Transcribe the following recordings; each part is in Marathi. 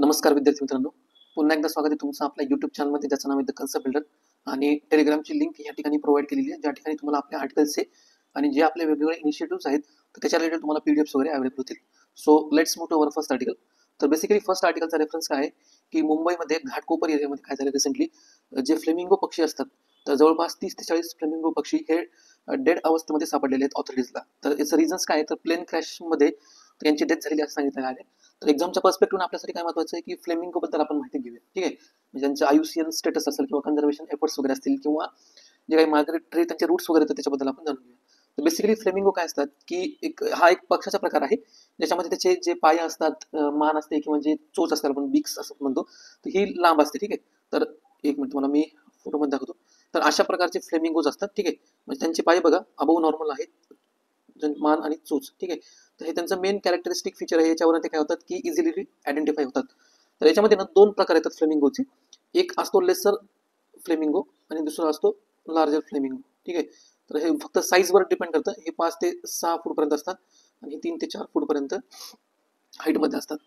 नमस्कार विद्यार्थी मित्रांनो, पुन्हा एकदा स्वागत आहे तुमचं आपल्या YouTube चॅनलमध्ये, ज्याचं नाव आहे द कन्सेप्ट बिल्डर. आणि टेलिग्रामची लिंक या ठिकाणी प्रोव्हाइड केलेली आहे, ज्या ठिकाणी तुम्हाला आपल्या आर्टिकल्सचे आणि जे आपले वेगवेगळे इनिशिएटिव्ह्स आहेत तर त्याच्या रिलेटेड तुम्हाला PDFs वगैरे अवेलेबल होतील. So let's move to our first article. तर बेसिकली फर्स्ट आर्टिकलचा रेफरन्स काय आहे की मुंबईमध्ये घाटकोपर एरियामध्ये काय झालं रिसेंटली, जे फ्लेमिंगो पक्षी असतात तर जवळपास 30 ते 40 फ्लेमिंगो पक्षी हे डेड अवस्थेमध्ये सापडलेले आहेत ऑथॉरिटीजला. तर याचं रिझन्स काय आहे, तर प्लेन क्रॅशमध्ये त्यांची डेथ झालेली असं सांगितलं आहे. तर एक्झामच्या पर्स्पेक्टिव्ह आपल्यासाठी काय महत्त्वाचं आहे की फ्लेमिंगो बद्दल आपण माहिती घेऊया. ठीक आहे, म्हणजे त्यांचं IUCN स्टेटस असेल किंवा कन्झर्वेशन एफर्ट्स वगैरे असतील किंवा जे काही मायग्रेटरी त्यांचे रूट्स वगैरे आहेत त्याच्याबद्दल आपण जाणून घेऊया. तर बेसिकली फ्लेमिंगो काय असतात की हा एक पक्षाचा प्रकार आहे ज्याच्यामध्ये त्याचे जे पाय असतात, मान असते किंवा जे चोच असतात आपण बिक्स असं म्हणतो, तर ही लांब असते. ठीक आहे, तर एक मिनिट तुम्हाला मी फोटोमध्ये दाखवतो. तर अशा प्रकारचे फ्लेमिंगोज असतात. ठीक आहे, म्हणजे त्यांचे पाय बघा अबव नॉर्मल आहेत, मान आणि चोच. ठीक आहे, तर हे त्यांचं मेन कॅरेक्टरिस्टिक फीचर आहे. याच्यावर ते काय होतात की इझिली आयडेंटिफाय होतात. तर याच्यामध्ये ना दोन प्रकार येतात फ्लेमिंगोचे. एक असतो लेसर फ्लेमिंगो आणि दुसरा असतो लार्जर फ्लेमिंगो. ठीक आहे, तर हे फक्त साईजवर डिपेंड करतं. हे 5 ते 6 फूटपर्यंत असतात आणि हे 3 ते 4 फूटपर्यंत हाईटमध्ये असतात.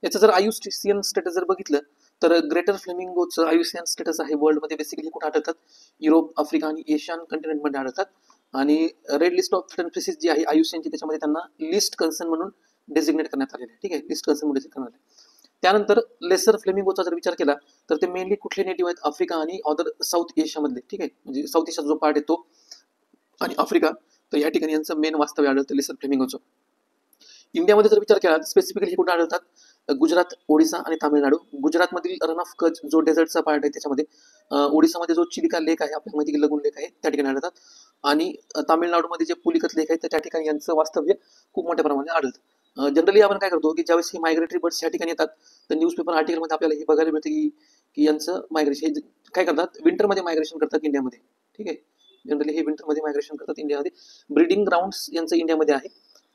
याचं जर IUCN स्टेटस जर बघितलं तर ग्रेटर फ्लेमिंगोचं IUCN स्टेटस आहे वर्ल्डमध्ये. बेसिकली कुठे आढळतात, युरोप, आफ्रिका आणि एशियन कंटिनेंटमध्ये आढळतात. आणि red list of threatened species जी आहे IUCNची, त्याच्यामध्ये त्यांना लिस्ट कन्सर्न म्हणून डेसिग्नेट करण्यात आलेले आहे. ठीक आहे, लिस्ट कन्सर्न म्हणून डेसिग्नेट करण्यात आले. त्यानंतर लेसर फ्लेमिंगोचा जर विचार केला तर ते मेनली कुठले नेटिव्ह आहेत, आफ्रिका आणि अदर साऊथ एशियामधले. ठीक आहे, म्हणजे साऊथ एशियाचा जो पार्ट आहे तो आणि आफ्रिका, तर या ठिकाणी यांचं मेन वास्तव्य आढळतं लेसर फ्लेमिंगोचं. इंडियामध्ये जर विचार केला स्पेसिफिकली हे कुठे आढळतात, गुजरात, ओडिसा आणि तामिळनाडू. गुजरातमधील रन ऑफ कच्छ जो डेझर्टचा पार्ट आहे त्याच्यामध्ये, ओडिसामध्ये जो चिलिका लेक आहे आपल्यामध्ये लगून लेक आहे त्या ठिकाणी आढळतात. आणि तामिळनाडूमध्ये जे पुलिकत लेक आहे तर त्या ठिकाणी यांचं वास्तव्य खूप मोठ्या प्रमाणात आढळतं. जनरली आपण काय करतो की ज्यावेळेस हे मायग्रेटरी बर्ड्स या ठिकाणी येतात तर न्यूजपेपर आर्टिकलमध्ये आपल्याला हे बघायला मिळतं की यांचं मायग्रेशन हे काय करतात, विंटरमध्ये मायग्रेशन करतात इंडियामध्ये. ठीक आहे, जनरली हे विंटरमध्ये मायग्रेशन करतात इंडियामध्ये. ब्रीडिंग ग्राउंड्स यांचं इंडियामध्ये आहे.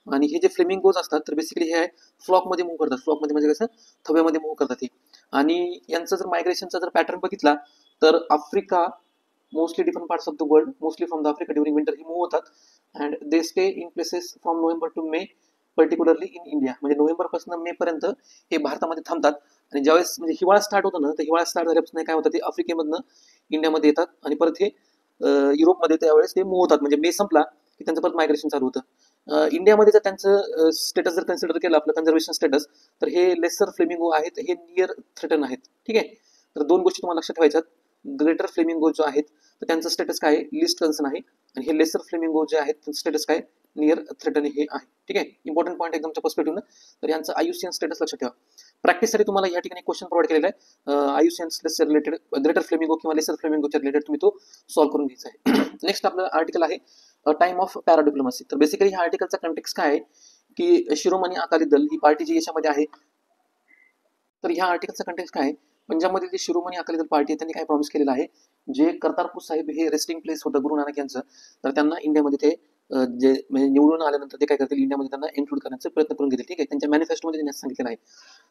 आणि हे जे फ्लेमिंगोज असतात तर बेसिकली हे आहे फ्लॉकमध्ये मूव्ह करतात. फ्लॉकमध्ये म्हणजे कसं, थव्यामध्ये मूव्ह करतात हे. आणि यांचं जर मायग्रेशनचा जर पॅटर्न बघितला तर Africa, mostly different parts of the world, mostly from the Africa during winter ही मूव्ह होतात. And they stay in places from November to May, particularly in India. म्हणजे नोव्हेंबरपासून मे पर्यंत हे भारतामध्ये थांबतात. आणि ज्यावेळेस म्हणजे हिवाळा स्टार्ट होतो ना, तर हिवाळा स्टार्ट झाल्यापासून काय होतं, ते आफ्रिकेमधनं इंडियामध्ये येतात आणि परत हे युरोपमध्ये त्यावेळेस ते मूव्ह होतात. म्हणजे मे संपला की त्यांचं परत मायग्रेशन चालू होतं. इंडियामध्ये जर त्यांचं स्टेटस जर कन्सिडर केलं आपलं कन्झर्वेशन स्टेटस, तर हे लेसर फ्लेमिंगो आहेत, हे नियर थ्रेटन आहेत. ठीक आहे, तर दोन गोष्टी तुम्हाला लक्षात ठेवायच्यात. ग्रेटर फ्लेमिंगो जो आहेत तर त्यांचं स्टेटस काय आहे, लिस्ट कन्सर्न आहे. आणि हे लेसर फ्लेमिंगो जे आहेत त्यांचं स्टेटस काय, नियर थ्रेटन हे आहे. ठीक आहे, इम्पॉर्टंट पॉईंट एकदमच्या पर्स्पेक्टिव्हनं. तर यांचं IUCN स्टेटस लक्षात ठेवा. प्रॅक्टिससाठी तुम्हाला या ठिकाणी क्वेश्चन प्रोव्हाइड केलेला आहे IUCN status related, greater flamingo किंवा लेसर फ्लेमिंगोच्या रिलेटेड तुम्ही तो सॉल्व्ह करून घ्यायचा आहे. नेक्स्ट आपलं आर्टिकल आहे टाइम ऑफ पॅराडिप्लोमसी. तर बेसिकली ह्या आर्टिकलचा कंटेक्स्ट काय आहे की शिरोमणी अकाली दल ही पार्टी जी याच्यामध्ये आहे. तर ह्या आर्टिकलचा कंटेक्स्ट काय आहे, पंजाबमध्ये जी शिरोमणी अकाली दल पार्टी आहे त्यांनी काय प्रॉमिस केलेलं आहे, जे करतारपूर साहेब हे रेस्टिंग प्लेस होतं गुरु नानक यांचं, तर त्यांना इंडियामध्ये ते जे म्हणजे निवडून आल्यानंतर ते काय करतील, इंडियामध्ये त्यांना इन्क्लूड करण्याचा प्रयत्न करून घेतील. ठीक आहे, त्यांच्या मॅनिफेस्टोमध्ये त्यांनी सांगितलेलं आहे.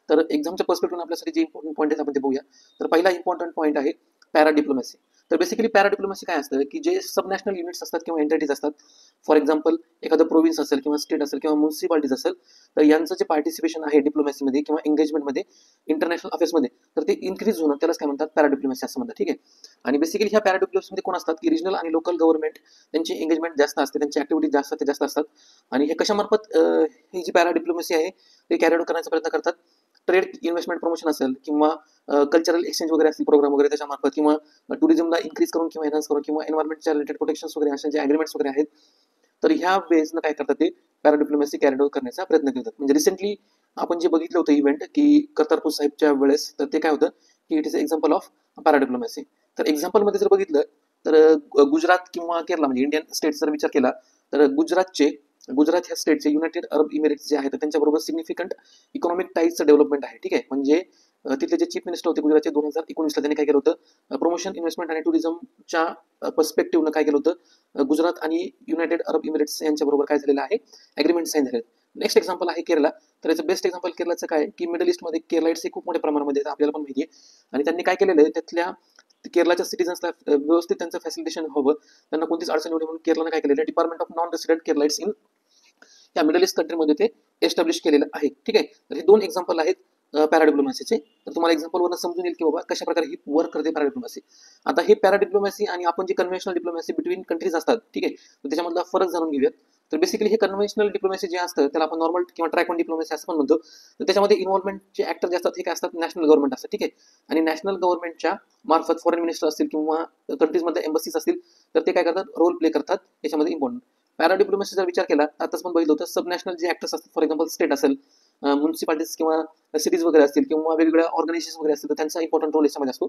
तर एक्झामच्या पर्स्पेक्टिव्ह आपल्यासाठी जे इम्पॉर्टंट पॉईंट आहेत आपण ते बघूया. तर पहिला इम्पॉर्टंट पॉईंट आहे पॅराडिप्लोमसी. तर बेसिकली पॅराडिप्लोमसी काय असतं की जे सबनॅशनल युनिट्स असतात किंवा एंटिटीज असतात, फॉर एक्झाम्पल एखादं प्रोव्हिन्स असेल किंवा स्टेट असेल किंवा म्युन्सिपालिटीज असेल, तर यांचं जे पार्टिसिपेशन आहे डिप्लोमॅसीमध्ये किंवा एंगेजमेंटमध्ये इंटरनॅशनल अफेअर्समध्ये, तर ते इन्क्रीज होणं त्यालाच काय म्हणतात, पॅराडिप्लोमसी असं म्हणतात. ठीक आहे, आणि बेसिकली ह्या पॅराडिप्लोमसीमध्ये कोण असतात की रिजनल आणि लोकल गव्हर्नमेंट त्यांची एंगेजमेंट जास्त असते, त्यांची ऍक्टिव्हिटी जास्त असतात. आणि हे कशामार्फत ही जी पॅराडिप्लोमसी आहे ते कॅरी आउट करण्याचा प्रयत्न करतात. ट्रेड इन्व्हेस्टमेंट प्रमोशन असेल किंवा कल्चरल एक्सचेंज वगैरे असतील प्रोग्राम वगैरे त्याच्यामार्फत, किंवा टुरिझमला इन्क्रीज करून किंवा एनहान्स करून, किंवा एन्व्हायरमेंटच्या रिलेटेड प्रोटेक्शन वगैरे अशा जे अग्रीमेंट्स वगैरे आहेत, तर ह्या बेसनं काय करतात ते पॅराडिप्लोमसी कॅरी आउट करण्याचा प्रयत्न करतात. म्हणजे रिसेंटली आपण जे बघितलं होतं इव्हेंट की करतारपूर साहेबच्या वेळेस, तर ते काय होतं की इट इज एक्झाम्पल ऑफ पॅराडिप्लोमसी. तर एक्झाम्पलमध्ये जर बघितलं तर गुजरात किंवा केरला म्हणजे इंडियन स्टेट्स जर विचार केला तर गुजरात ह्या स्टेटचे युनायटेड अरब इमिरेट्स जे आहेत त्यांच्याबरोबर सिग्निफिकंट इकॉनॉमिक टाईजचं डेव्हलपमेंट आहे. ठीक आहे, म्हणजे तिथले जे चीफ मिनिस्टर होते गुजरातचे 2019ला, त्यांनी काय केलं होतं, प्रमोशन, इन्व्हेस्टमेंट आणि टुरिझमच्या पर्स्पेक्टिव्हनं काय केलं होतं, गुजरात आणि युनायटेड अरब इमिरेट्स यांच्याबरोबर काय झालेलं आहे, ॲग्रीमेंट साईन झाले. नेक्स्ट एक्झाम्पल आहे केरला. तर याचं बेस्ट एक्झाम्पल केरळाचं काय की मिडल ईस्टमध्ये केरलाइट्स हे खूप मोठ्या प्रमाणामध्ये आपल्याला पण माहिती आहे. आणि त्यांनी काय केलेलं आहे, त्यातल्या केरळच्या सिटीजन्सला व्यवस्थित त्यांचं फॅसिलिटेशन हवं, त्यांना कोणतीच अडचण होती म्हणून केरळने काय केलेलं आहे, department of non resident Keralites in या मिडल ईस्ट कंट्रीमध्ये ते एस्टॅब्लिश केलेलं आहे. ठीक आहे, तर हे दोन एक्झाम्पल आहेत पॅराडिप्लोमॅसीचे. तर तुम्हाला एक्झाम्पलवरून समजून येईल की बाबा कशा प्रकारे ही वर्क करते पॅराडिप्लोमॅसी. आता हे पॅराडिप्लोमॅसी आणि आपण जे कन्व्हेन्शनल डिप्लोमॅसी बिटवीन कंट्रीज असतात, ठीक आहे, तर त्याच्यामधला फरक जाणून घेऊयात. तर बेसिकली हे कन्व्हेन्शनल डिप्लोमॅसी जे असतं त्याला आपण नॉर्मल किंवा ट्रॅक वन डिप्लोमॅसी असं पण म्हणतो. तर त्याच्यामध्ये इन्व्हॉल्वमेंटचे ऍक्टर जे असतात हे काय असतात, नॅशनल गव्हर्नमेंट असतात, ठीक आहे. आणि नॅशनल गव्हर्नमेंटच्या मार्फत फॉरेन मिनिस्टर असतील किंवा कंट्रीजमधल्या एम्बसीज असतील तर ते काय करतात, रोल प्ले करतात याच्यामध्ये इम्पॉर्टंट. पॅराडिप्लोमॅसी जर विचार केला आताच पण बघितलं होतं, सब नॅशनल जे ऍक्टर्स असतात, फॉर एक्झाम्पल स्टेट असेल, म्युन्सिपालिटीज किंवा सिटीज वगैरे असतील किंवा वेगवेगळ्या ऑर्गनायझेशन वगैरे असतील तर त्यांचा इम्पॉर्टंट रोल याच्यामध्ये असतो.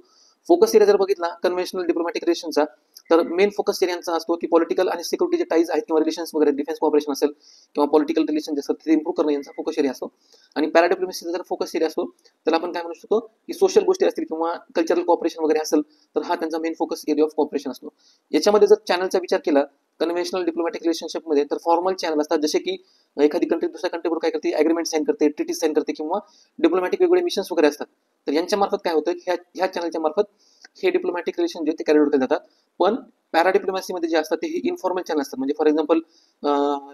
फोकस एरिया जर बघितला कन्व्हेन्शनल डिप्लोमॅटिक रिलेशनचा, तर मेन फोकस एरियांचा असतो की पॉलिटिकल आणि सिक्युरिटीचे टाईज आहेत किंवा रिलेशन्स वगैरे, डिफेन्स कॉपरेशन असेल किंवा पॉलिटिकल रिलेशन जे असतात ते इम्प्रूव्ह करणं यांचा फोकस एरिया असतो. आणि पॅराडिप्लोमॅसीचा जर फोकस एरिया असतो त्याला आपण काय म्हणू शकतो की सोशल गोष्टी असतील किंवा कल्चरल कॉपरेशन वगैरे असेल तर हा त्यांचा main focus area of corporation असतो. याच्यामध्ये जर चॅनलचा विचार केला कन्व्हेन्शनल डिप्लोमॅटिक रिलेशनशिपमध्ये तर फॉर्मल चॅनल असतात, जसे की एखादी कंट्री दुसऱ्या कंट्रीवर काय करते, अग्रीमेंट साईन करते, ट्रिटी साईन करते किंवा डिप्लोमॅटिक वेगवेगळे मिशन्स वगैरे असतात. तर यांच्या मार्फत काय होतं, ह्या चॅनलच्या मार्फत हे डिप्लोमॅटिक रिलेशन जे ते कॅरी आउट केले जातात. पण पॅराडिप्लोमॅसीमध्ये जे असतात ते हे इन्फॉर्मल चॅनल असतात, म्हणजे for example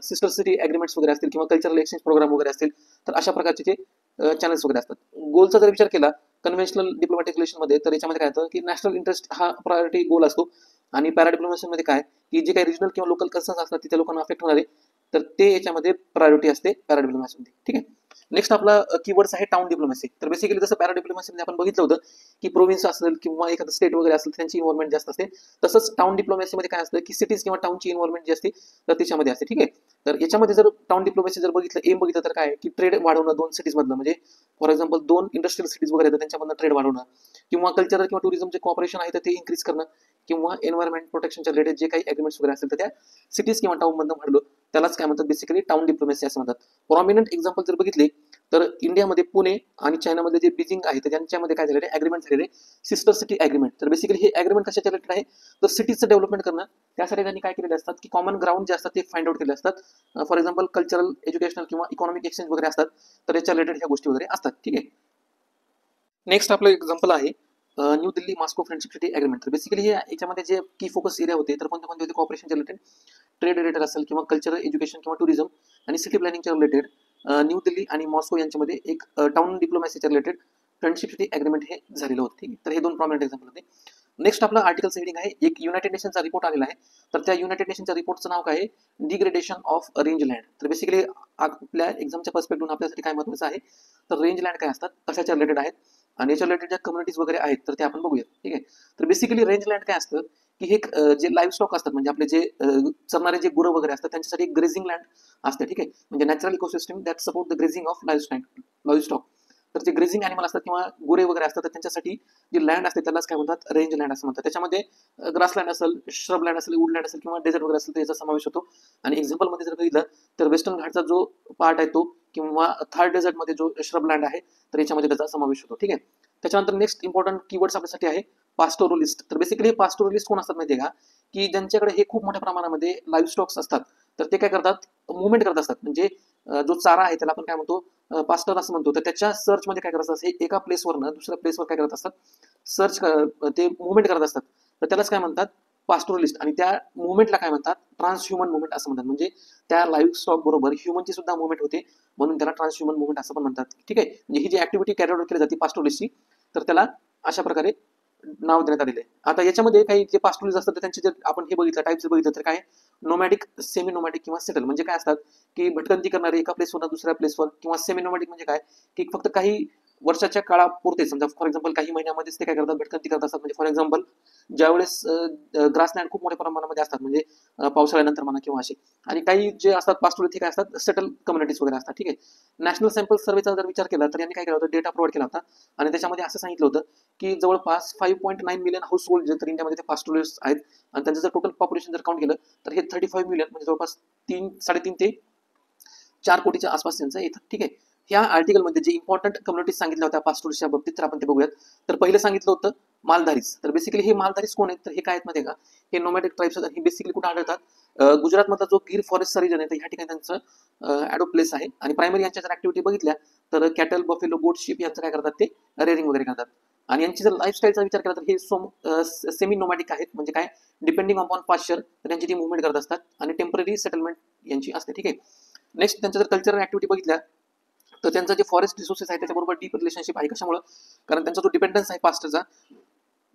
sister city agreements वगैरे असतील किंवा कल्चरल एक्सचेंज प्रोग्राम वगैरे असतील तर अशा प्रकारचे जे चॅनल्स वगैरे असतात. गोलचा जर विचार केला कन्व्हेन्शनल डिप्लोमॅटिक रिलेशनमध्ये तर याच्यामध्ये काय होतं की नॅशनल इंटरेस्ट हा प्रायोरिटी गोल असतो. आणि पॅराडिप्लोमॅसीमध्ये काय की जे काही रिजनल किंवा लोकल कन्सर्न्स असतात तिथे लोकांना अफेक्ट होणारे तर ते याच्यामध्ये प्रायोरिटी असते पॅराडिप्लोमॅसीमध्ये, ठीक आहे. नेक्स्ट आपला कीवर्ड्स आहे टाउन डिप्लोमॅसी. तर बेसिकली जसं पॅराडिप्लोमॅसीमध्ये आपण बघितलं होतं की प्रोव्हिन्स असेल किंवा एखादं स्टेट वगैरे असेल त्यांची इन्व्हॉल्वमेंट जास्त असते, तसंच टाउन डिप्लोमॅसीमध्ये काय असतं की सिटीज किंवा टाउनची इन्व्हॉल्वमेंट जी असते तर त्याच्यामध्ये असते, ठीक आहे. तर याच्यामध्ये जर टाउन डिप्लोमॅसी जर बघितलं एम बघितलं तर काय की ट्रेड वाढवणं दोन सिटीज मधलं, म्हणजे फॉर एक्झाम्पल दोन इंडस्ट्रियल सिटीज वगैरे आहेत त्यांच्यामधनं ट्रेड वाढवणं किंवा कल्चरल किंवा टुरिझमचे कॉपरेशन आहे तर ते इन्क्रीज करणं किंवा एन्व्हायरमेंट प्रोटेक्शनच्या रिलेटेड जे काही अग्रीमेंट्स वगैरे असेल तर त्या सिटीज किंवा टाउन मधनं वाढलं त्यालाच काय म्हणतात, बेसिकली टाउन डिप्लोमॅसी असं म्हणतात. प्रॉमिनंट एक्झाम्पल जर बघितले तर इंडियामध्ये पुणे आणि चायनामध्ये जे बीजिंग आहे तर त्यांच्यामध्ये काय झालेलं आहे, अग्रीमेंट झालेले सिस्टर सिटी अग्रीमेंट. तर बेसिकली हे अग्रीमेंट कशाच्या रिलेटेड आहे तर सिटीजचं डेव्हलपमेंट करणं. त्यासाठी त्यांनी काय केलेले असतात की कॉमन ग्राउंड जे असतात ते फाइंड आउट केले असतात. फॉर एक्झाम्पल कल्चरल, एज्युकेशनल किंवा इकॉनॉमिक एक्सचेंज वगैरे असतात तर याच्या रिलेटेड ह्या गोष्टी वगैरे असतात, ठीक आहे. नेक्स्ट आपलं एक्झाम्पल आहे new Delhi Moscow friendship city agreement. तर बेसिकली हे याच्यामध्ये जे की फोकस एरिया होते तर कोणते कोणते होते, कॉपरेशनच्या रिलेटेड, ट्रेड रिलेटेड असेल किंवा कल्चरल, एज्युकेशन किंवा टुरिझम आणि सिटी प्लॅनिंगच्या रिलेटेड न्यू दिल्ली आणि मॉस्को यांच्यामध्ये एक टाउन डिप्लोमॅसीच्या रिलेटेड फ्रेंडशिप सिटी अग्रीमेंट हे झालेलं होतं, ठीक आहे. तर हे दोन प्रॉमिनंट एक्झाम्पल होते. नेक्स्ट आपला आर्टिकलचं हेडिंग आहे, एक युनायटेड नेशनचा रिपोर्ट आलेला आहे. तर त्या युनायटेड नेशनच्या रिपोर्टचं नाव काय आहे, डिग्रेडेशन ऑफ रेंज लँड. तर बेसिकली आपल्या एक्झामच्या पर्स्पेक्टिव्ह आपल्यासाठी काय महत्त्वाचं आहे तर रेंज लँड काय असतात, कशाच्या रिलेटेड आहेत आणि याच्या रिलेटेड ज्या कम्युनिटीज वगैरे आहेत तर ते आपण बघूया, ठीक आहे. तर बेसिकली रेंज लँड काय असतं की हे जे लाईव्ह स्टॉक असतात म्हणजे आपले जे चरणारे जे गुरं वगैरे असतात त्यांच्यासाठी एक ग्रेझिंग लँड असते, ठीक आहे. म्हणजे natural ecosystem that support the grazing of live stock. तर जे ग्रेझिंग अॅनिमल असतात किंवा गुरे वगैरे असतात तर त्यांच्यासाठी जी लँड असते त्यालाच काय म्हणतात, रेंज लँड असं म्हणतात. त्याच्यामध्ये ग्रासलँड असेल, श्रब लँड असेल, वुडलँड असेल किंवा डेझर्ट वगैरे असेल तर याचा समावेश होतो. आणि एक्झाम्पलमध्ये जर बघितलं तर वेस्टर्न घाटचा जो पार्ट आहे तो किंवा थार डेझर्टमध्ये जो श्रब लँड आहे तर याच्यामध्ये त्याचा समावेश होतो, ठीक आहे. त्याच्यानंतर नेक्स्ट इम्पॉर्टंट कीवर्ड्स आपल्यासाठी आहे पास्टोरलिस्ट. तर बेसिकली हे पास्टोरलिस्ट कोण असतात माहिती आहे का, की ज्यांच्याकडे हे खूप मोठ्या प्रमाणामध्ये लाईव्ह स्टॉक्स असतात तर ते काय करतात, मुवमेंट करत असतात. म्हणजे जो चारा आहे त्याला आपण काय म्हणतो, पास्टर असं म्हणतो. तर त्याच्या सर्चमध्ये काय करत असतात, एका प्लेसवरनं दुसऱ्या प्लेसवर काय करत असतात, सर्च ते मुवमेंट करत असतात. तर त्यालाच काय म्हणतात, पास्टोरलिस्ट. आणि त्या मुवमेंटला काय म्हणतात, ट्रान्सह्युमन मुवमेंट असं म्हणतात. म्हणजे त्या लाईव्ह स्टॉक बरोबर ह्युमनची सुद्धा मुवमेंट होते म्हणून त्याला ट्रान्सह्युमन मुवमेंट असं पण म्हणतात, ठीक आहे. म्हणजे ही जी ऍक्टिव्हिटी कॅरी आउट केली जाते पास्टोरलिस्टची तर त्याला अशा प्रकारे नाव देण्यात आलेलं आहे. आता याच्यामध्ये काही जे पास्टोरलिस्ट असतात तर त्यांचे जर आपण हे बघितलं टाईप जर बघितलं तर काय, नोमॅडिक, सेमी नोमॅडिक किंवा सेटल. म्हणजे काय असतात की भटकंती करणारे एका प्लेसवर दुसऱ्या प्लेसवर, किंवा सेमी नोमॅडिक म्हणजे काय की फक्त काही वर्षाच्या काळापुरते, समजा फॉर एक्झाम्पल काही महिन्यामध्येच ते काय करतात, भटकंती करत असतात. म्हणजे फॉर एक्झाम्पल ज्यावेळेस ग्रासलँड खूप मोठ्या प्रमाणामध्ये असतात म्हणजे पावसाळ्यानंतर म्हणा किंवा असे, आणि काही जे असतात पास्टोरल ते काय असतात, सेटल कम्युनिटीज वगैरे असतात, ठीक आहे. नॅशनल सॅम्पल सर्वेचा जर विचार केला तर यांनी काय केलं होतं, डेटा प्रोव्हाइड केला होता आणि त्याच्यामध्ये असं सांगितलं होतं की जवळपास 5.9 मिलियन हाऊस होल्ड जे तर इंडियामध्ये ते पास्टोरलिस्ट आहेत आणि त्यांचं जर टोटल पॉप्युलेशन जर काउंट केलं तर हे 35 मिलियन म्हणजे जवळपास 3-3.5 ते 4 कोटीच्या आसपास त्यांचं येतं, ठीक आहे. ह्या आर्टिकलमध्ये जे इम्पॉर्टंट कम्युनिटीज सांगितल्या होत्या पास्टोरच्या बाबतीत तर आपण ते बघूयात. तर पहिलं सांगितलं होतं मालधारीस. तर बेसिकली हे मालधारीस कोण आहेत तर हे काय आहेत माहिती आहे का, हे नोमॅटिक ट्राईब्स आहेत. हे बेसिकली कुठे आढळतात, गुजरातमधला जो गिर फॉरेस्टचा रिजन आहे तर ह्या ठिकाणी त्यांचं ॲडो प्लेस आहे. आणि प्रायमरी यांच्या जर ऍक्टिव्हिटी बघितल्या तर कॅटल, बफेलो, गोट, शिप यांचं काय करतात ते रेअरिंग वगैरे करतात. आणि यांची जर लाईफस्टाईलचा विचार केला तर हे सेमी नोमॅटिक आहेत. म्हणजे काय, डिपेंडिंग अपॉन पाश्चर तर त्यांची ती मुवमेंट करत असतात आणि टेम्पररी सेटलमेंट यांची असते, ठीक आहे. नेक्स्ट त्यांच्या जर कल्चरल ऍक्टिव्हिटी बघितल्या तर त्यांचं जे फॉरेस्ट रिसोर्सेस आहे त्याच्याबरोबर डीप रिलेशनशिप आहे. कशामुळे? कारण त्यांचा जो डिपेंडन्स आहे पास्टचा,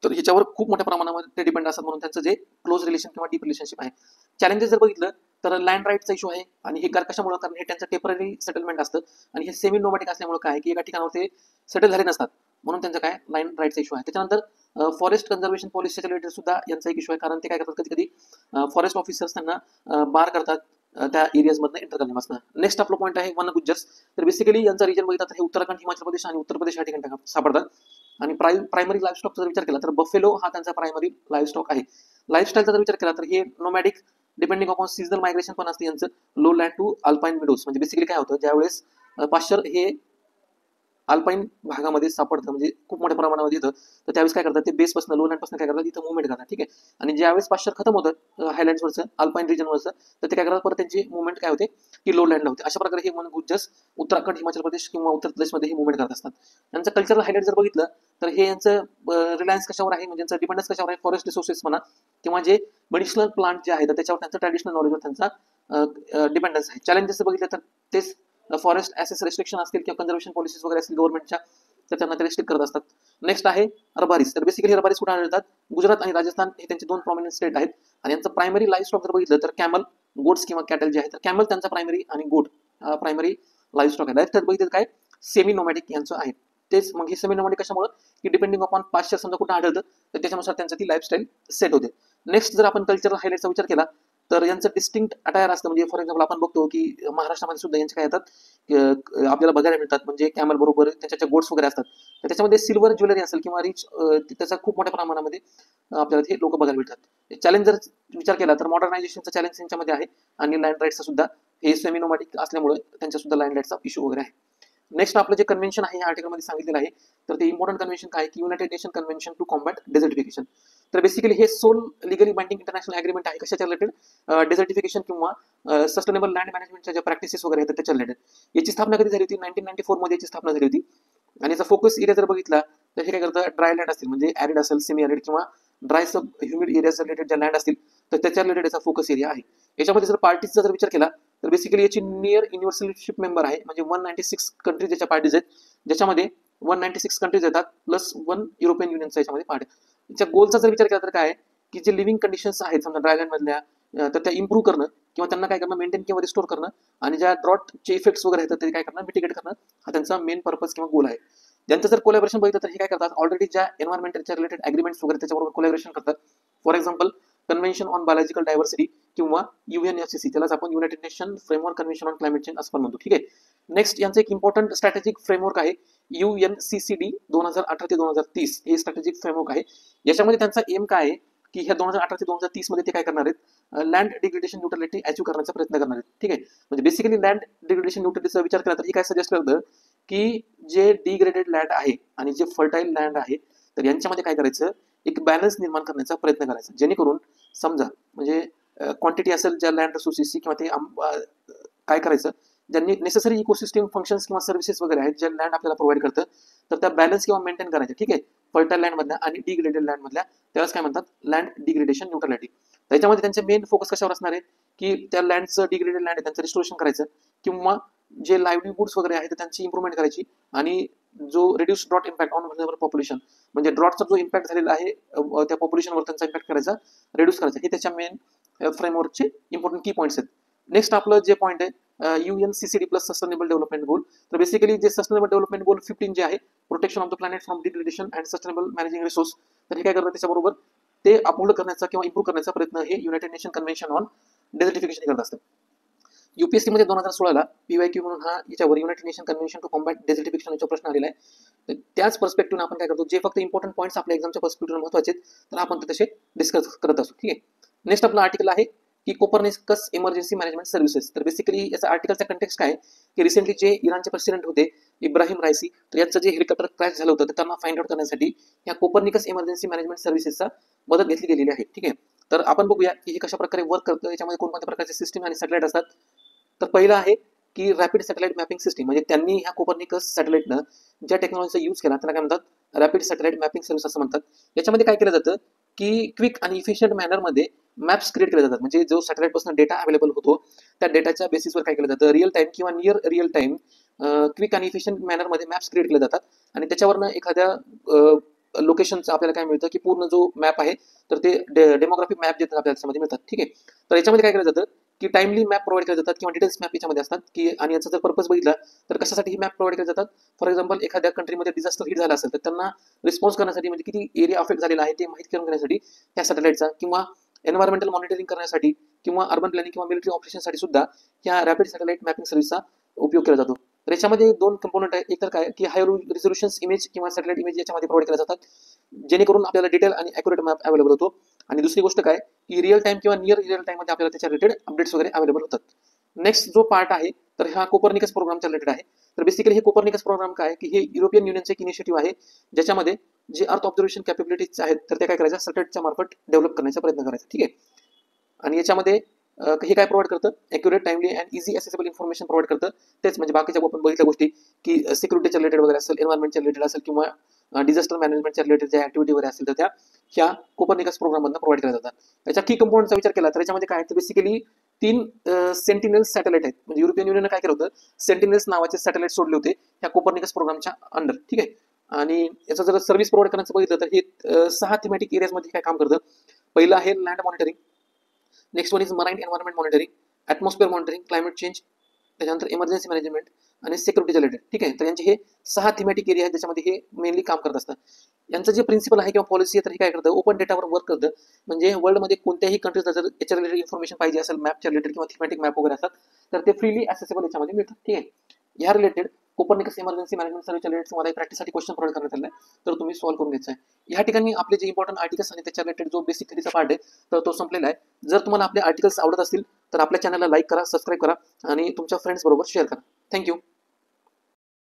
तर ह्याच्यावर खूप मोठ्या प्रमाणामध्ये ते डिपेंड असतात, म्हणून त्यांचं जे क्लोज रिलेशन किंवा डीप रिलेशनशिप आहे. चॅलेंजेस जर बघितलं तर लँड राईटचा इशू आहे, आणि हे कशामुळे? कारण हे त्यांचं टेम्पररी सेटलमेंट असतं, आणि हे सेमी नोमॅटिक असल्यामुळे काय की एका ठिकाणावर ते सेटल झाले नसतात, म्हणून त्यांचं काय लँड राईटचा इशू आहे. त्याच्यानंतर फॉरेस्ट कन्झर्वेशन पॉलिसीच्या रिलेटेड सुद्धा यांचा एक इशू आहे, कारण ते काय करतात कधी कधी फॉरेस्ट ऑफिसर्स त्यांना बार करतात त्या एरियाजमधनं एंटर करण्यापासून. नेक्स्ट आपला पॉईंट आहे वन गुज्जर्स. तर बेसिकली यांचा रिजन बघितला तर हे उत्तराखंड, हिमाचल प्रदेश आणि उत्तर प्रदेश या ठिकाणी सापडतात. आणि प्रायमरी लाईफस्टॉकचा जर विचार केला तर बफेलो हा त्यांचा प्रायमरी लाईफस्टॉक आहे. लाईफस्टाईलचा जर विचार केला तर हे nomadic depending upon seasonal migration पण असते यांचं, low land to alpine meadows. म्हणजे बेसिकली काय होतं, ज्यावेळेस पाश्चर हे अल्पाईन भागामध्ये सापडतं, म्हणजे खूप मोठ्या प्रमाणामध्ये येतं, तर त्यावेळेस काय करतात ते बेसपासून लो लँडपासून काय करतात इथं मुवमेंट करतात. ठीक आहे. आणि ज्यावेळेस पाश्चर खतम होतं हायलँड्सवरचं अल्पाईन रिजनवरचं, तर ते काय करतात परत त्यांची मुवमेंट काय होते की लो लँडला होते. अशा प्रकारे हे वन गुज्जर्स उत्तराखंड, हिमाचल प्रदेश किंवा उत्तर प्रदेशमध्ये हे मुवमेंट करत असतात. यांचं कल्चरल हायलाइट जर बघितलं तर हे यांचं रिलायन्स कशावर आहे, म्हणजे यांचं डिपेंडन्स कशावर आहे, फॉरेस्ट रिसोर्सेस म्हणा किंवा जे मेडिसिनल प्लांट जे आहेत त्याच्यावर त्यांचं ट्रॅडिशनल नॉलेजवर त्यांचा डिपेंडन्स आहे. चॅलेंजेस बघितलं तर तेच फॉरेस्ट ॲसेस रेस्ट्रिक्शन असतील किंवा कन्झर्वेशन पॉलिसीज वगैरे असतील गव्हर्नमेंटच्या, तर त्यांना ते रिस्ट्रिक्ट करत असतात. नेक्स्ट आहे हर्बारीज. तर बेसिकली हर्बारीज कुठे आढळतात? गुजरात आणि राजस्थान हे त्यांचे दोन प्रॉमिनंट स्टेट आहेत. आणि यांचं प्रायमरी लाईफ स्टॉक जर बघितलं तर कॅमल, गोट्स किंवा कॅटल जे आहे, तर कॅमल त्यांचा प्रायमरी आणि गोट प्रायमरी लाईफ स्टॉक आहे. लाईफ स्टॉक बघितलं काय सेमी नोमॅटिक यांचं आहे. तेच मग हे सेमी नोमॅटिक कशामुळे की डिपेंडिंग अपॉन पाश्चर समजा कुठं आढळतं तर त्याच्यानुसार त्यांचं ती लाईफस्टाईल सेट होते. नेक्स्ट जर आपण कल्चरल हायलाइटचा विचार केला तर यांचं डिस्टिंक्ट अटायर असतं. म्हणजे फॉर एक्झाम्पल आपण बघतो की महाराष्ट्रामध्ये सुद्धा यांचे काय येतात आपल्याला बघायला मिळतात, म्हणजे कॅमल बरोबर त्याच्या गोट्स वगैरे असतात, तर त्याच्यामध्ये सिल्वर ज्वेलरी असेल किंवा रिच त्याचा खूप मोठ्या प्रमाणामध्ये आपल्याला हे लोक बघायला मिळतात. चॅलेंज जर विचार केला तर मॉडर्नायझेशनचा चॅलेंज त्यांच्यामध्ये आहे, आणि लँड राईटचा सुद्धा हे सेमी नोमॅटिक असल्यामुळे त्यांच्या सुद्धा लँड राईटचा इश्यू वगैरे आहे. नेक्स्ट आपलं जे कन्व्हेन्शन आहे या आर्टिकलमध्ये सांगितलेलं आहे, तर ते इम्पॉर्टंट कन्व्हेन्शन काय की United Nation convention to combat desertification. तर बेसिकली हे sole legally binding international agreement आहे. कशाच्या रिलेटेड? डेझर्टिफिकेशन किंवा सस्टेनेबल लँड मॅनेजमेंटच्या ज्या प्रॅक्टिसेस वगैरे आहेत त्याच्या रिलेटेड. याची स्थापना कधी झाली होती? 1994 मध्ये याची स्थापना झाली होती. आणि याचा फोकस एरिया जर बघितला तर हे काय करतं, ड्राय लँड असतील म्हणजे ॲरिड असेल, सेमी ॲरिड किंवा ड्राय सब ह्युमिड एरियाज रिलेटेड ज्या लँड असतील तर त्याच्या रिलेटेड याचा फोकस एरिया आहे. याच्यामध्ये जर पार्टीजचा जर विचार केला तर बेसिकली याची नियर युनिव्हर्सलशिप मेंबर आहे, म्हणजे 196 कंट्रीज याच्या पार्टीज आहेत, ज्याच्यामध्ये 196 कंट्रीज येतात प्लस 1 युरोपियन युनियनचा याच्यामध्ये पार्ट आहे. याच्या गोलचा जर विचार केला तर काय की जे लिव्हिंग कंडिशन्स आहेत समजा ड्रायलँड मधल्या, तर त्या इम्प्रूव्ह करणं किंवा त्यांना काय करणं, मेंटेन किंवा रिस्टोर करणं, आणि ज्या ड्रॉटचे इफेक्ट्स वगैरे आहेत ते काय करणं, मिटिगेट करणं, हा त्यांचा मेन पर्पज किंवा गोल आहे. त्यांचं जर कोलॅबरेशन बघितलं तर हे काय करतात, ऑलरेडी ज्या एन्व्हायरमेंटच्या रिलेटेड अग्रीमेंट्स वगैरे त्याच्याबरोबर कोलॅबरेशन करतात. For example convention on biological diversity किंवा UNFCC, त्यालाच आपण United nation framework convention on climate change असं पण म्हणतो. ठीक आहे. नेक्स्ट यांचं एक इम्पॉर्टंट स्ट्रॅटेजिक फ्रेमवर्क आहे UNCCD 2018 ते 2030. हे स्ट्रॅटेजिक फ्रेमवर्क आहे. याच्यामध्ये त्यांचा एम काय आहे की ह्या 2018 ते 2030 मध्ये ते काय करणार आहेत, लँड डिग्रेडेशन न्यूट्रलिटी अचीव्ह करण्याचा प्रयत्न करणार आहेत. ठीक आहे. म्हणजे बेसिकली लँड डिग्रेडेशन न्यूट्रलिटीचा विचार केला तर हे काय सजेस्ट करतं की जे डिग्रेडेड लँड आहे आणि जे फर्टाईल लँड आहे तर यांच्यामध्ये काय करायचं, एक बॅलन्स निर्माण करण्याचा प्रयत्न करायचा, जेणेकरून समजा म्हणजे क्वांटिटी असेल ज्या लँड रिसोर्सेसची किंवा ते काय करायचं, ज्यांनी नेसेसरी इकोसिस्टम फंक्शन्स किंवा सर्व्हिसेस वगैरे आहेत जे लँड आपल्याला प्रोव्हाइड करतं, तर त्या बॅलन्स किंवा मेंटेन करायच्या. ठीक आहे. फर्टाईल लँड मधल्या आणि डिग्रेडेड लँड मधल्या, त्यालाच काय म्हणतात, लँड डिग्रेडेशन न्यूट्रलिटी. त्याच्यामध्ये त्यांचे मेन फोकस कशावर असणार आहे की त्या लँडचं डिग्रेडेड लँड आहे त्यांचं रिस्टोरेशन करायचं, किंवा जे लाईव्हलीहुड्स वगैरे आहेत त्यांची इम्प्रुव्हमेंट करायची, आणि जो reduce drought impact on vulnerable population, म्हणजे ड्रॉटचा जो इम्पॅक्ट झालेला आहे त्या पॉप्युलेशनवर त्यांचा इम्पॅक्ट करायचा, रिड्यूस करायचा, हे त्याच्या मेन फ्रेमवर्कचे इम्पॉर्टंट की पॉईंट्स आहेत. नेक्स्ट आपलं जे पॉईंट आहे UNCCD प्लस सस्टेनेबल डेव्हलपमेंट गोल. तर बेसिकली जे सस्टेनेबल डेव्हलपमेंट गोल 15 जे आहे, protection of the planet from degradation and sustainable managing resource, तर हे काय करतात त्याच्याबरोबर ते अपहोल्ड करण्याचा किंवा इम्प्रूव्ह करण्याचा प्रयत्न हे United Nation convention on desertification करत असतं. UPSC मध्ये 2016ला PYQ म्हणून हा याच्यावर United Nation convention to combat desertification याचा प्रश्न आलेला आहे. तर त्याच पर्स्पेक्टिव्ह आपण काय करतो, जे फक्त इम्पॉर्टंट पॉईंट्स आपल्या एक्झामच्या पर्स्पेक्टिव्ह महत्वाचे आहेत तर आपण ते तसे डिस्कस करत असतो. ठीक आहे. नेक्स्ट आपला आर्टिकल आहे की कोपर्निकस इमर्जन्सी मॅनेजमेंट सर्व्हिसेस. तर बेसिकली याचा आर्टिकलचा कंटेक्स्ट काय की रिसेंटली जे इराणचे प्रेसिडेंट होते इब्राहिम रायसी, तर यांचं जे हेलिकॉप्टर क्रॅश झालं होतं तर त्यांना फाइंड आउट करण्यासाठी या कोपर्निकस इमर्जन्सी मॅनेजमेंट सर्व्हिसेसचा मदत घेतली गेलेली आहे. ठीक आहे. तर आपण बघूया की हे कशा प्रकारे वर्क करतं, याच्यामध्ये कोणत्या प्रकारचे सिस्टीम आणि सॅटेलाइट असतात. तर पहिलं आहे की रॅपिड सॅटेलाइट मॅपिंग सिस्टीम, म्हणजे त्यांनी ह्या कोपर्निकस सॅटेलाइटनं ज्या टेक्नॉलॉजीचा यूज केला त्याला काय म्हणतात, रॅपिड सॅटेलाइट मॅपिंग सर्व्हिस असं म्हणतात. याच्यामध्ये काय केलं जातं की क्विक आणि इफिशियंट मॅनरमध्ये मॅप्स क्रिएट केले जातात, म्हणजे जो सॅटेलाइटपासून डेटा अवेलेबल होतो त्या डेटाच्या बेसिसवर काय केलं जातं, रिअल टाइम किंवा नियर रिअल टाइम क्विक आणि इफिशियंट मॅनरमध्ये मॅप्स क्रिएट केले जातात आणि त्याच्यावरनं एखाद्या लोकेशनचं आपल्याला काय मिळतं की पूर्ण जो मॅप आहे तर ते डेमोग्राफिक मॅप जे आपल्याला त्याच्यामध्ये मिळतात. ठीक आहे, तर याच्यामध्ये काय केलं जातं की टाइमली मॅप प्रोव्हाइड केले जातात किंवा डिटेल्स मॅप याच्यामध्ये असतात की आणि याचा जर पर्पज बघितला तर कशासाठी ही मॅप प्रोव्हाइड केले जातात. फॉर एक्झाम्पल एखाद्या कंट्रीमध्ये डिझास्टर हिट झाला असेल तर त्यांना रिस्पॉन्स करण्यासाठी म्हणजे किती एरिया अफेक्ट झालेला आहे ते माहिती करून घेण्यासाठी त्या सॅटेलाइटचा किंवा एन्व्हायरमेंटल मॉनिटरिंग करण्यासाठी किंवा अर्बन प्लॅनिंग किंवा मिलिटरी ऑपरेशनसाठी सुद्धा या रॅपिड सॅटेलाइट मॅपिंग सर्व्हिसचा उपयोग केला जातो. तर याच्यामध्ये दोन कंपोनंट आहे, एक तर काय की हाय रिझोल्युशन इमेज किंवा सॅटेलाइट इमेज याच्यामध्ये प्रोव्हाइड केल्या जातात जेणेकरून आपल्याला डिटेल आणि ॲक्युरेट मॅप अवेलेबल होतो. आणि दुसरी गोष्ट काय की रिअल टाइम किंवा नियर रिअल टाइममध्ये आपल्याला त्याच्या रिलेटेड अपडेट्स वगैरे अवेलेबल होतात. नेक्स्ट जो पार्ट आहे तर हा कोपर्निकस प्रोग्रामच्या रिलेटेड आहे. तर बेसिकली हे कोपर्निकस प्रोग्राम काय की हे युरोपियन युनियनचे एक इनिशिएटिव्ह आहे ज्याच्यामध्ये जे अर्थ ऑब्झर्वेशन कॅपेबिलिटीज आहेत तर ते काय करायचं सॅटेलाइटच्या मार्फत डेव्हलप करण्याचा प्रयत्न करायचा. ठीक आहे, आणि याच्यामध्ये हे काय प्रोव्हाइड करतं accurate timely and easy accessible information provide करतं. तेच म्हणजे बाकीच्या आपण बघितल्या गोष्टी की सिक्युरिटीच्या रिलेटेड वगैरे असेल, एन्व्हायरमेंटच्या रिलेटेड असेल किंवा डिझास्टर मॅनेजमेंटच्या रिलेटेड ज्या ॲक्टिव्हिटी वगैरे असेल तर त्या ह्या कोपर्निकस प्रोग्राममधून प्रोव्हाइड केल्या जातात. याच्या की कंपोनंटचा विचार केला तर याच्यामध्ये काय तर बेसिकली 3 सेंटिनल्स सॅटेलाइट आहेत. म्हणजे युरोपियन युनियनने काय केलं होतं सेंटिनल्स नावाचे सॅटेलाइट सोडले होते ह्या कोपर्निकस प्रोग्रामच्या अंडर. ठीक आहे, आणि याचं जर सर्व्हिस प्रोव्हाइड करण्याचं बघितलं तर हे 6 थीमॅटिक एरियाजमध्ये काय काम करतं. पहिलं आहे land monitoring, next one is marine environment monitoring, atmosphere monitoring, climate change, त्याच्यानंतर इमर्जन्सी मॅनेजमेंट आणि सिक्युरिटीच्या रिलेटेड. ठीक आहे, तर यांचे हे 6 थीमॅटिक एरिया आहेत ज्याच्यामध्ये हे मेनली काम करत असतात. यांचं जे प्रिन्सिपल आहे किंवा पॉलिसी आहे तर हे काय करतं ओपन डेटावर वर्क करतं. म्हणजे वर्ल्डमध्ये कोणत्याही कंट्रीजला जर याच्या रिलेटेड इन्फॉर्मेशन पाहिजे असेल मॅपच्या रिलेटेड किंवा थीमॅटिक मॅप वगैरे असतात तर ते फ्रीली ॲसेसेबल याच्यामध्ये मिळतात. ठीक आहे, या रिलेटेड कोपर्निकस इमर्जन्सी मॅनेजमेंट सर्व्हिसच्या रिलेटेड तुम्हाला प्रॅक्टिससाठी क्वेश्चन प्रोव्हाइड करण्यात आला आहे तर तुम्ही सॉल्व्ह करून घ्यायचा आहे. या ठिकाणी आपले जे इम्पॉर्टंट आर्टिकल्स आणि त्याच्या रिलेटेड जो बेसिक थेरीचा पार्ट आहे तर तो संपलेला आहे. जर तुम्हाला आपले आर्टिकल्स आवडत असतील तर आपल्या चॅनलला लाईक करा, सबस्क्राईब करा आणि तुमच्या फ्रेंड्स बरोबर शेअर करा. थँक्यू.